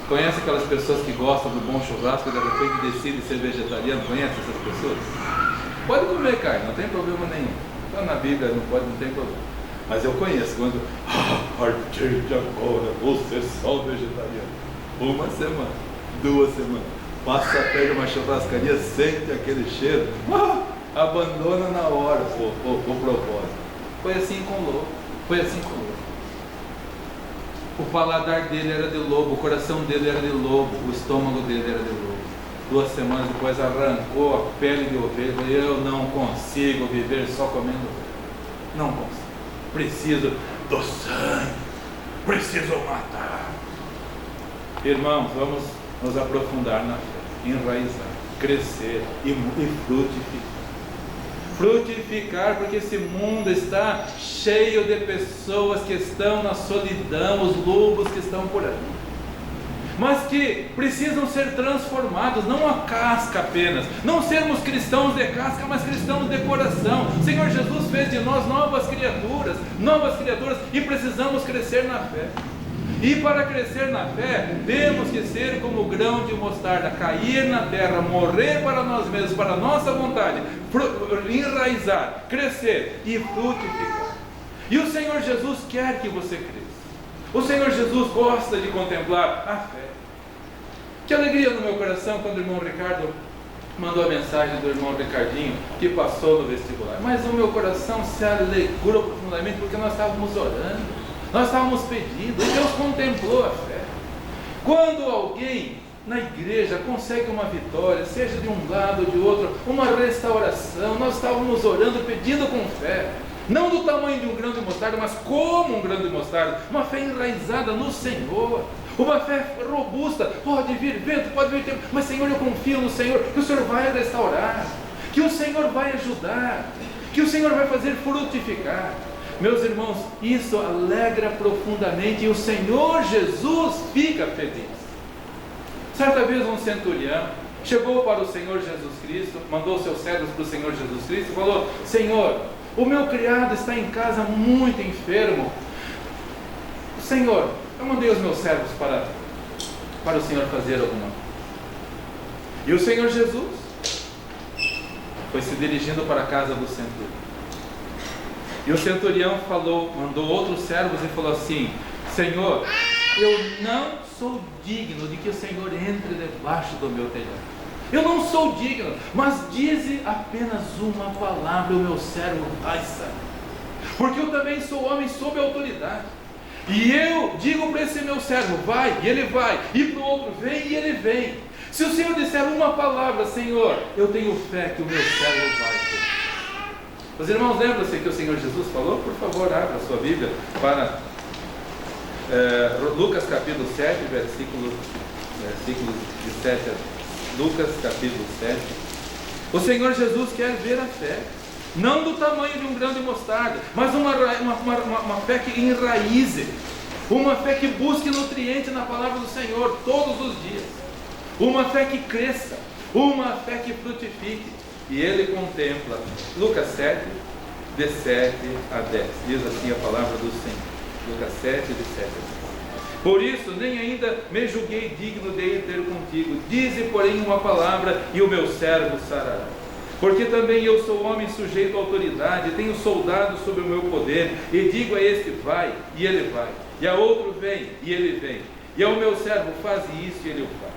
Conhece aquelas pessoas que gostam do bom churrasco e de repente decidem ser vegetariano? Conhece essas pessoas? Pode comer carne, não tem problema nenhum. Está na Bíblia, não tem problema. Mas eu conheço quando, a partir de agora, vou ser só vegetariano. 1 semana, 2 semanas, passa perto de uma churrascaria, sente aquele cheiro, abandona na hora o propósito. Foi assim com o lobo, foi assim com o lobo. O paladar dele era de lobo, o coração dele era de lobo, o estômago dele era de lobo. 2 semanas depois arrancou a pele de ovelha. Eu não consigo viver só comendo ovelha. Não consigo. Preciso do sangue. Preciso matar. Irmãos, vamos nos aprofundar na fé, enraizar, crescer e frutificar. Frutificar, porque esse mundo está cheio de pessoas que estão na solidão, os lobos que estão por aí, mas que precisam ser transformados, não a casca apenas, não sermos cristãos de casca, mas cristãos de coração. O Senhor Jesus fez de nós novas criaturas, e precisamos crescer na fé. E para crescer na fé, temos que ser como o grão de mostarda, cair na terra, morrer para nós mesmos, para a nossa vontade, enraizar, crescer e frutificar. E o Senhor Jesus quer que você cresça. O Senhor Jesus gosta de contemplar a fé. Que alegria no meu coração quando o irmão Ricardo mandou a mensagem do irmão Ricardinho, que passou no vestibular. Mas o meu coração se alegrou profundamente, porque nós estávamos orando, nós estávamos pedindo, e Deus contemplou a fé. Quando alguém na igreja consegue uma vitória, seja de um lado ou de outro, uma restauração, nós estávamos orando, pedindo com fé, não do tamanho de um grão de mostarda, mas como um grão de mostarda, uma fé enraizada no Senhor, uma fé robusta. Pode vir vento, pode vir tempo, mas Senhor, eu confio no Senhor, que o Senhor vai restaurar, que o Senhor vai ajudar, que o Senhor vai fazer frutificar. Meus irmãos, isso alegra profundamente, e o Senhor Jesus fica feliz. Certa vez um centurião chegou para o Senhor Jesus Cristo, mandou seus servos para o Senhor Jesus Cristo e falou: Senhor, o meu criado está em casa muito enfermo. Senhor, eu mandei os meus servos para o Senhor fazer alguma coisa. E o Senhor Jesus foi se dirigindo para a casa do centurião. E o centurião mandou outros servos e falou assim: Senhor, eu não sou digno de que o Senhor entre debaixo do meu telhado. Eu não sou digno, mas dize apenas uma palavra, o meu servo vai sair. Porque eu também sou homem sob autoridade. E eu digo para esse meu servo, vai, e ele vai, e para o outro, vem, e ele vem. Se o Senhor disser uma palavra, Senhor, eu tenho fé que o meu servo vai ter. Os irmãos, lembram-se que o Senhor Jesus falou? Por favor, abra a sua Bíblia para Lucas capítulo 7, versículos de 7 a Lucas capítulo 7. O Senhor Jesus quer ver a fé, não do tamanho de um grão de mostarda, mas uma fé que enraize, uma fé que busque nutriente na palavra do Senhor todos os dias, uma fé que cresça, uma fé que frutifique. E ele contempla, Lucas 7, de 7 a 10, diz assim a palavra do Senhor. Lucas 7, de 7 a 10. Por isso, nem ainda me julguei digno de ir ter contigo. Dize, porém, uma palavra, e o meu servo sarará. Porque também eu sou homem sujeito à autoridade, tenho soldados sob o meu poder, e digo a este, vai, e ele vai, e a outro, vem, e ele vem, e ao meu servo, faz isso, e ele o faz.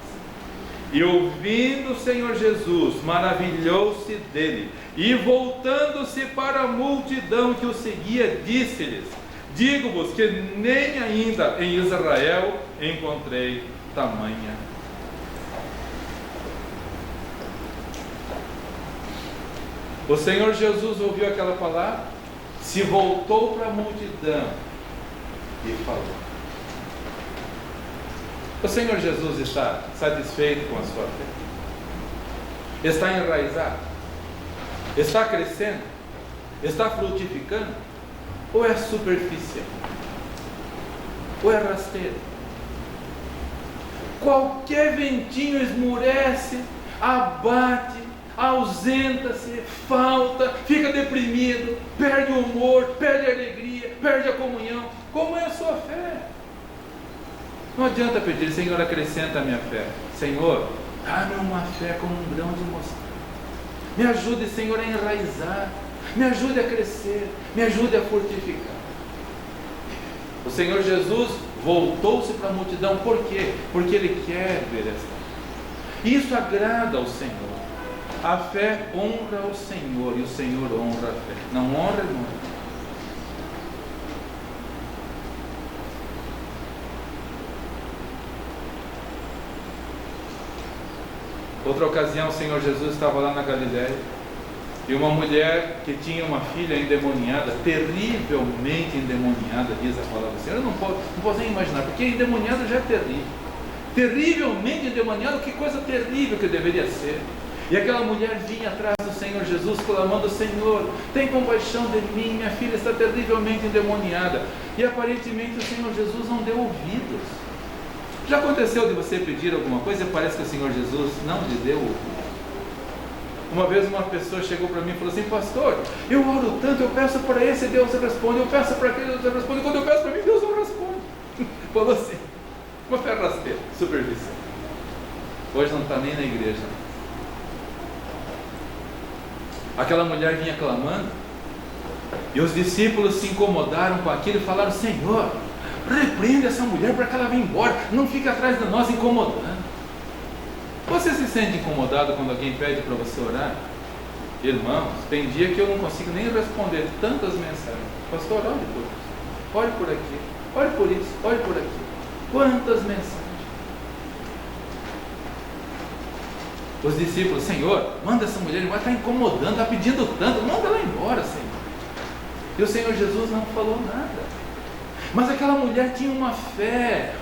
E ouvindo o Senhor Jesus, maravilhou-se dele, e voltando-se para a multidão que o seguia, disse-lhes: digo-vos que nem ainda em Israel encontrei tamanha. O Senhor Jesus ouviu aquela palavra, se voltou para a multidão e falou. O Senhor Jesus está satisfeito com a sua fé? Está enraizado? Está crescendo? Está frutificando? Ou é superficial? Ou é rasteiro? Qualquer ventinho esmurece, abate, ausenta-se, falta, fica deprimido, perde o humor, perde a alegria, perde a comunhão. Como é a sua fé? Não adianta pedir: Senhor, acrescenta a minha fé. Senhor, dá-me uma fé como um grão de mostarda. Me ajude, Senhor, a enraizar. Me ajude a crescer, me ajude a fortificar. O Senhor Jesus voltou-se para a multidão. Por quê? Porque Ele quer ver esta fé. Isso agrada ao Senhor. A fé honra o Senhor, e o Senhor honra a fé. Não honra, irmão? Outra ocasião, o Senhor Jesus estava lá na Galileia, e uma mulher que tinha uma filha endemoniada, terrivelmente endemoniada, diz a palavra do Senhor. Eu não posso nem imaginar, porque endemoniada já é terrível. Terrivelmente endemoniada, que coisa terrível que deveria ser. E aquela mulher vinha atrás do Senhor Jesus, clamando: Senhor, tem compaixão de mim, minha filha está terrivelmente endemoniada. E aparentemente o Senhor Jesus não deu ouvidos. Já aconteceu de você pedir alguma coisa e parece que o Senhor Jesus não lhe deu ouvidos? Uma vez uma pessoa chegou para mim e falou assim: pastor, eu oro tanto, eu peço para esse, Deus responde, eu peço para aquele, Deus responde, quando eu peço para mim, Deus não responde. Falou assim, uma fé rasteira, superficial. Hoje não está nem na igreja. Aquela mulher vinha clamando, e os discípulos se incomodaram com aquilo e falaram: Senhor, repreende essa mulher para que ela venha embora, não fique atrás de nós incomodando. Você se sente incomodado quando alguém pede para você orar? Irmãos, tem dia que eu não consigo nem responder tantas mensagens. Pastor, ore por isso, ore por aqui, ore por isso, ore por aqui. Quantas mensagens. Os discípulos, Senhor, manda essa mulher embora, está incomodando, está pedindo tanto, manda ela embora, Senhor. E o Senhor Jesus não falou nada. Mas aquela mulher tinha uma fé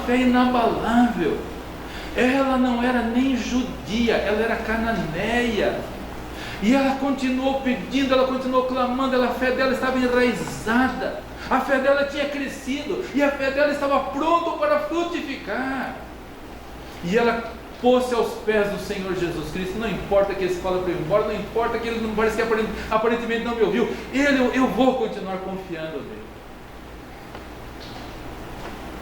inabalável. Ela não era nem judia, ela era cananeia. E ela continuou pedindo, ela continuou clamando, a fé dela estava enraizada. A fé dela tinha crescido e a fé dela estava pronta para frutificar. E ela pôs-se aos pés do Senhor Jesus Cristo. Não importa que ele fale para ir embora, não importa que ele não parece que aparentemente não me ouviu. Eu vou continuar confiando nele.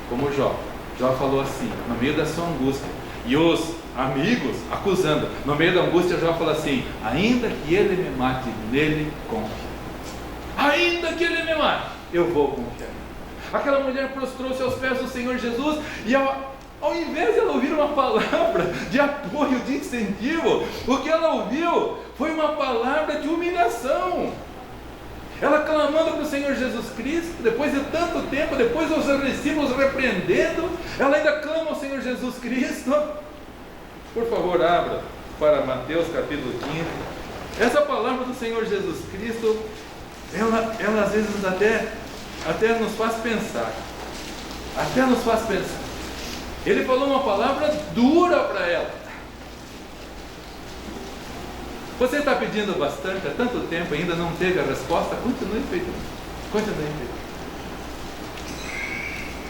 Como Jó falou assim, no meio da sua angústia, e os amigos acusando, no meio da angústia Jó falou assim: ainda que ele me mate, nele confio. Ainda que ele me mate, eu vou confiar. Aquela mulher prostrou-se aos pés do Senhor Jesus, e ao invés de ela ouvir uma palavra de apoio, de incentivo, o que ela ouviu foi uma palavra de humilhação. Ela clamando para o Senhor Jesus Cristo, depois de tanto tempo, depois dos discípulos repreendendo, ela ainda clama ao Senhor Jesus Cristo. Por favor, abra para Mateus capítulo 15. Essa palavra do Senhor Jesus Cristo, ela às vezes até nos faz pensar. Até nos faz pensar. Ele falou uma palavra dura para ela. Você está pedindo bastante, há tanto tempo ainda não teve a resposta? Continue pedindo.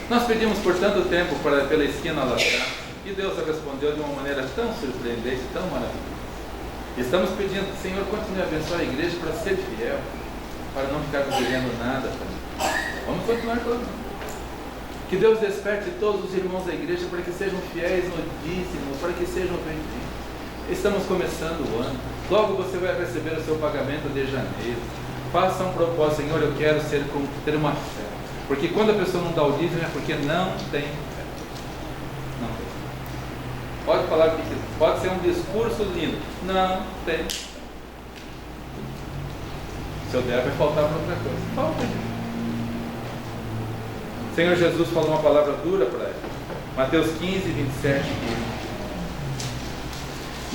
Nós pedimos por tanto tempo pela esquina lá atrás, e Deus respondeu de uma maneira tão surpreendente, tão maravilhosa. Estamos pedindo, Senhor, continue a abençoar a igreja para ser fiel, para não ficar devendo nada. Vamos continuar clamando. Que Deus desperte todos os irmãos da igreja para que sejam fiéis no dízimo, para que sejam obedientes. Estamos começando o ano. Logo você vai receber o seu pagamento de janeiro. Faça um propósito: Senhor, eu quero ter uma fé. Porque quando a pessoa não dá o dízimo é porque não tem fé. Não tem. Pode falar o que quiser. Pode ser um discurso lindo. Não tem fé. Se eu der, vai faltar para outra coisa. Falta. O Senhor Jesus falou uma palavra dura para ela. Mateus 15, 27 diz.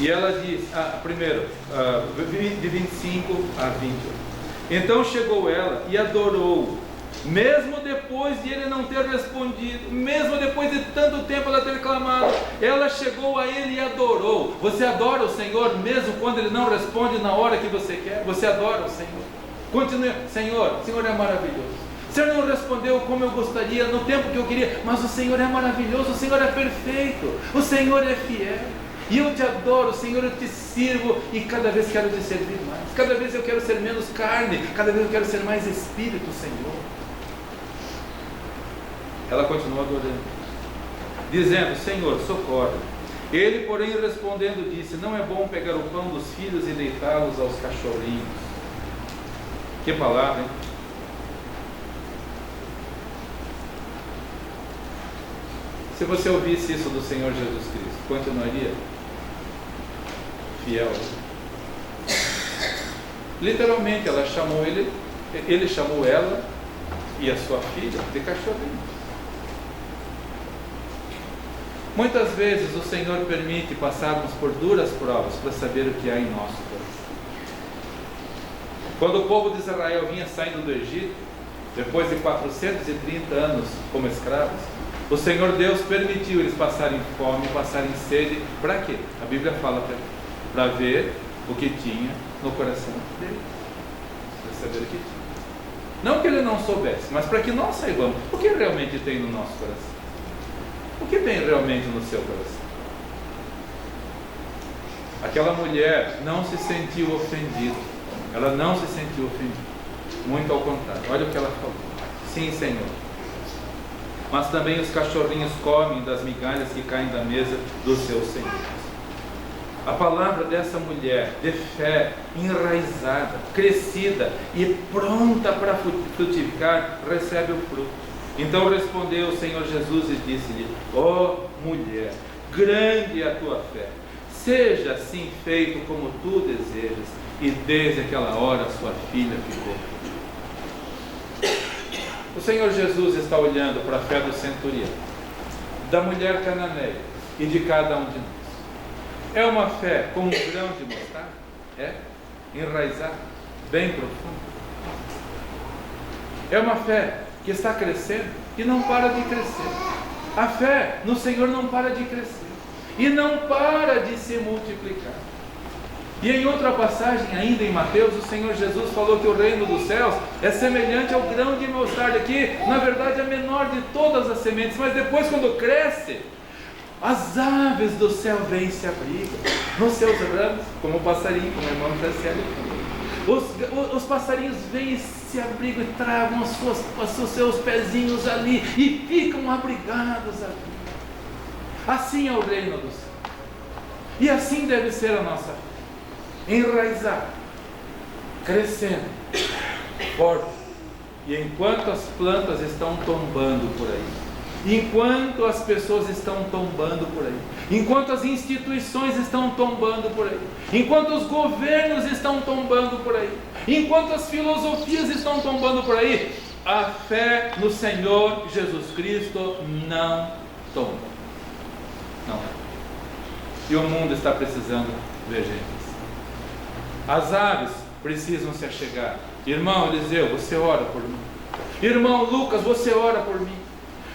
E ela diz, primeiro, de 25 a 28. Então chegou ela e adorou, mesmo depois de ele não ter respondido, mesmo depois de tanto tempo ela ter clamado, ela chegou a ele e adorou. Você adora o Senhor mesmo quando ele não responde na hora que você quer? Você adora o Senhor? Continue: Senhor, o Senhor é maravilhoso. O Senhor não respondeu como eu gostaria, no tempo que eu queria, mas o Senhor é maravilhoso, o Senhor é perfeito, o Senhor é fiel. E eu te adoro, Senhor, eu te sirvo, e cada vez quero te servir mais. Cada vez eu quero ser menos carne, cada vez eu quero ser mais espírito, Senhor. Ela continua adorando, dizendo: Senhor, socorre. Ele, porém, respondendo, disse: não é bom pegar o pão dos filhos e deitá-los aos cachorrinhos. Que palavra, hein? Se você ouvisse isso do Senhor Jesus Cristo, continuaria fiel? Literalmente, ela chamou ele chamou ela e a sua filha de cachorrinho. Muitas vezes o Senhor permite passarmos por duras provas para saber o que há em nosso coração. Quando o povo de Israel vinha saindo do Egito, depois de 430 anos como escravos, o Senhor Deus permitiu eles passarem fome, passarem sede. Para quê? A Bíblia fala para ver o que tinha no coração deles, para saber o que tinha. Não que ele não soubesse, mas para que nós saibamos o que realmente tem no nosso coração. O que tem realmente no seu coração? Aquela mulher não se sentiu ofendida. Ela não se sentiu ofendida. Muito ao contrário. Olha o que ela falou: sim, Senhor, mas também os cachorrinhos comem das migalhas que caem da mesa dos seus senhores. A palavra dessa mulher de fé, enraizada, crescida e pronta para frutificar, recebe o fruto. Então respondeu o Senhor Jesus e disse-lhe: ó mulher, grande é a tua fé, seja assim feito como tu desejas. E desde aquela hora sua filha ficou. O Senhor Jesus está olhando para a fé do centurião, da mulher cananeia e de cada um de nós. É uma fé como um grão de mostarda? É? Enraizada, bem profunda. É uma fé que está crescendo e não para de crescer. A fé no Senhor não para de crescer e não para de se multiplicar. E em outra passagem, ainda em Mateus, o Senhor Jesus falou que o reino dos céus é semelhante ao grão de mostarda, que na verdade é a menor de todas as sementes, mas depois, quando cresce, as aves do céu vêm e se abrigam nos seus ramos, como o passarinho, como a irmã Franciele falou. Os passarinhos vêm e se abrigam e travam os seus pezinhos ali e ficam abrigados ali. Assim é o reino dos céus. E assim deve ser a nossa fé. Enraizar, crescendo, forte. E enquanto as plantas estão tombando por aí, enquanto as pessoas estão tombando por aí, enquanto as instituições estão tombando por aí, enquanto os governos estão tombando por aí, enquanto as filosofias estão tombando por aí, a fé no Senhor Jesus Cristo não tomba. Não. E o mundo está precisando ver gente. As aves precisam se achegar. Irmão Eliseu, você ora por mim. Irmão Lucas, você ora por mim.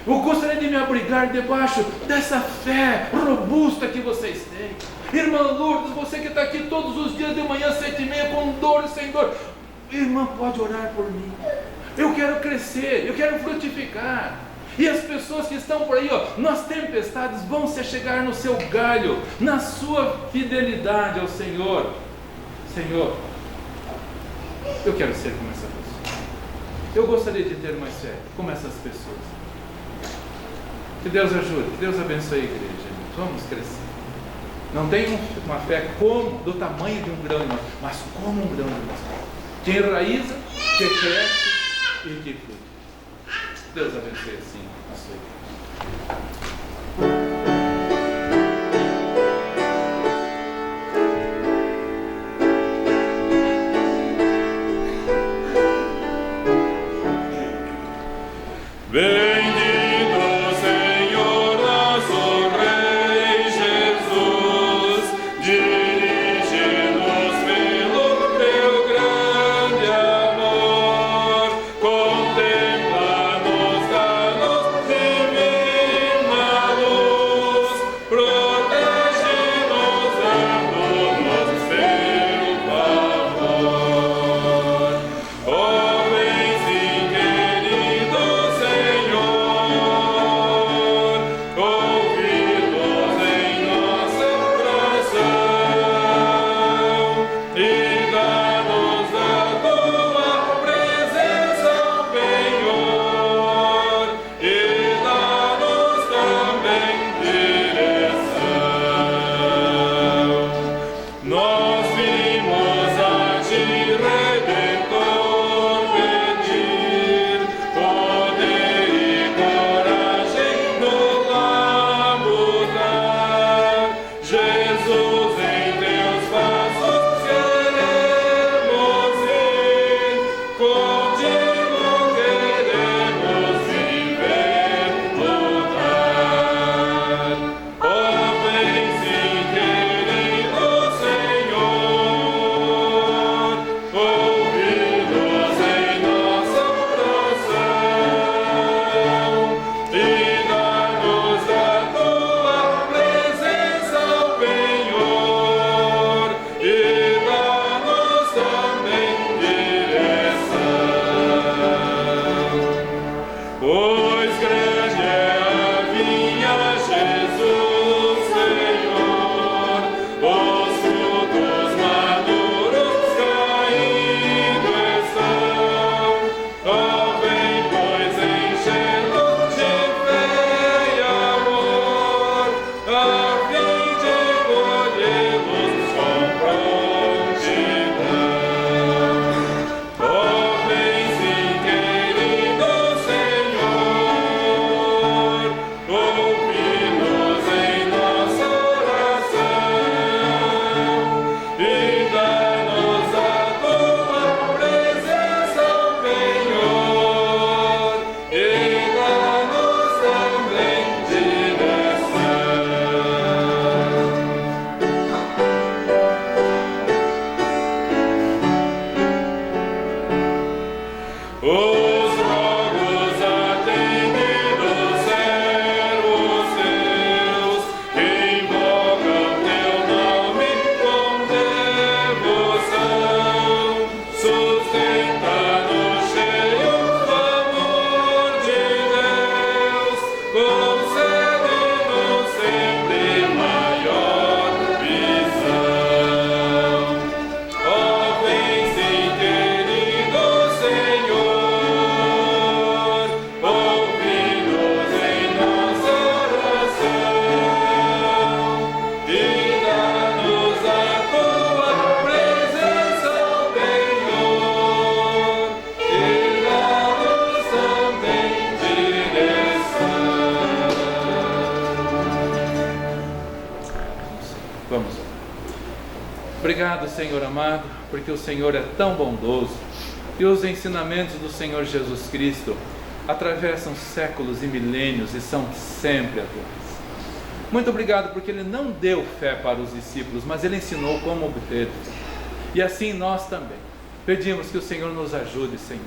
Eu gostaria de me abrigar debaixo dessa fé robusta que vocês têm. Irmã Lourdes, você que está aqui todos os dias de manhã, 7h30, com dor e sem dor. Irmã, pode orar por mim. Eu quero crescer, eu quero frutificar. E as pessoas que estão por aí, nas tempestades, vão se achegar no seu galho, na sua fidelidade ao Senhor. Senhor, eu quero ser como essa pessoa. Eu gostaria de ter mais fé como essas pessoas. Que Deus ajude, que Deus abençoe a igreja. Vamos crescer. Não tem uma fé como do tamanho de um grão de mostarda, mas como um grão de mostarda, que enraiza, que cresce e que flui. Deus abençoe assim a sua igreja. Bendito Senhor, nosso Rei Jesus, dirige-nos pelo teu grande amor, contempla-nos, dá-nos divina Vamos orar. Obrigado, Senhor amado, porque o Senhor é tão bondoso e os ensinamentos do Senhor Jesus Cristo atravessam séculos e milênios e são sempre atuais. Muito obrigado porque Ele não deu fé para os discípulos, mas Ele ensinou como obter fé. E assim nós também. Pedimos que o Senhor nos ajude, Senhor,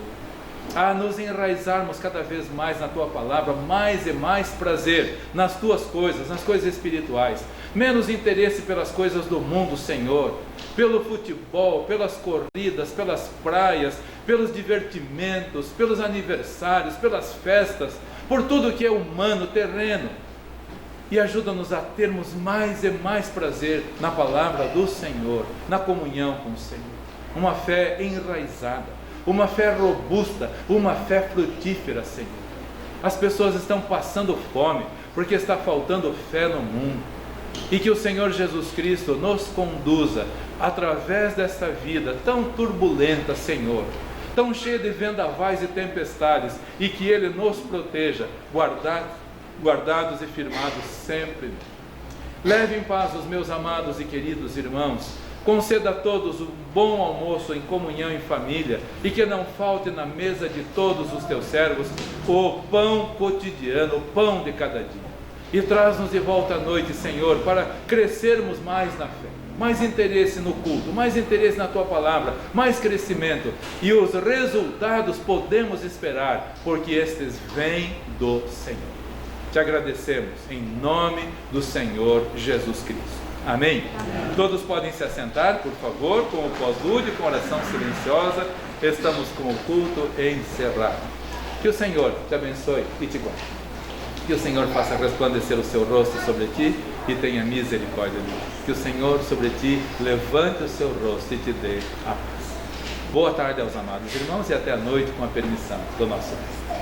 a nos enraizarmos cada vez mais na Tua Palavra, mais e mais prazer nas Tuas coisas, nas coisas espirituais, menos interesse pelas coisas do mundo, Senhor, pelo futebol, pelas corridas, pelas praias, pelos divertimentos, pelos aniversários, pelas festas, por tudo que é humano, terreno. E ajuda-nos a termos mais e mais prazer na Palavra do Senhor, na comunhão com o Senhor. Uma fé enraizada, uma fé robusta, uma fé frutífera, Senhor. As pessoas estão passando fome porque está faltando fé no mundo. E que o Senhor Jesus Cristo nos conduza através desta vida tão turbulenta, Senhor, tão cheia de vendavais e tempestades, e que Ele nos proteja, guardados e firmados sempre. Leve em paz os meus amados e queridos irmãos. Conceda a todos um bom almoço em comunhão em família, e que não falte na mesa de todos os teus servos o pão cotidiano, o pão de cada dia. E traz-nos de volta à noite, Senhor, para crescermos mais na fé, mais interesse no culto, mais interesse na Tua Palavra, mais crescimento. E os resultados podemos esperar, porque estes vêm do Senhor. Te agradecemos em nome do Senhor Jesus Cristo. Amém? Amém. Todos podem se assentar, por favor, com o pós-lúdio, com oração silenciosa. Estamos com o culto encerrado. Que o Senhor te abençoe e te guarde. Que o Senhor faça resplandecer o seu rosto sobre ti e tenha misericórdia de ti. Que o Senhor sobre ti levante o seu rosto e te dê a paz. Boa tarde aos amados irmãos e até a noite com a permissão do nosso Mestre.